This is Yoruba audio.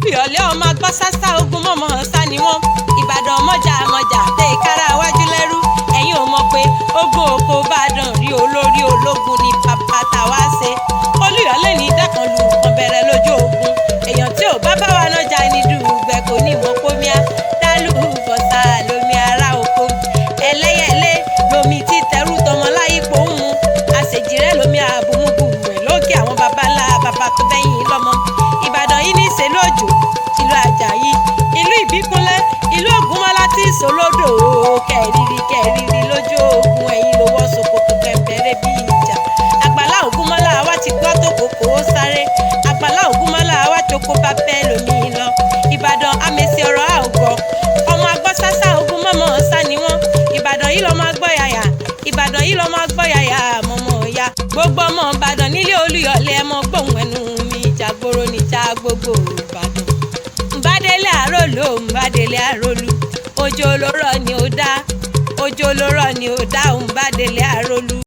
Olúyọ̀lé ọmọ agbọ́ sásá ogun mọ́mọ́ sá ni wọ́n. Ìbàdàn mọ́jà tẹ ìkárà wájú lẹ́rú. Ẹ̀yin ò mọ̀ pé ogun oko Ìbàdàn rí olórí ológun ní bàbá tàwa ṣe. Olúyọ̀lé ní dákanlù kan bẹ̀rẹ̀ lójú ogun. Èèyàn tí ò bá bá wa nájà ní dùgbẹ́ kò ní mọ̀ pómíà. Dálù bọ̀sà lomi ará oko. Ẹlẹ́yẹlé lomi tí tẹrú tọmọ láyípo ń mu. Àṣejìrẹ́ lomi àbùmùbùmù lókè àwọn baba ńlá baba tó bẹ́yìn lọ́mọ. Ìbàdàn yìí ní í ṣe lójò, ìlú Àjàyí, ìlú Ìbíkúnlẹ̀, ìlú Ògúnmọ́lá tí ìṣòlódò kẹ̀rìírí lójú ogun ẹ̀yìn lówó ṣòkòtò kẹ̀mbẹ̀rẹ̀ bí ìjà. Àgbàlá Ògúnmọ́lá wa ti gbọ́ tó kòkó sáré. Àgbàlá Ògúnmọ́lá wa jókòó bá bẹ́ẹ̀ lómi lọ. Ìbàdàn amèsì ọ̀rọ̀ àwùgọ̀. Ọmọ agbọ́ sásá ogun mọ́mọ́ sá ni wọ́n. Ìbàdàn yìí lọ́mọ agbọ́ yàyà. Ìbàdàn yìí lọ́mọ agbọ́ yàyà mọ́mọ́ ya. Gbogbo ọmọ Ìbàdàn nílé Olúyọ̀lé ẹ mọ gbóhùn ẹnu mi ìjàgboro níjà gbogbo Ìbàdàn. Mbádélé àrólù Mbádélé àrólù. Òjò olóró ni ó dá. Òjò olóró ni ó dá Mbádélé àrólù.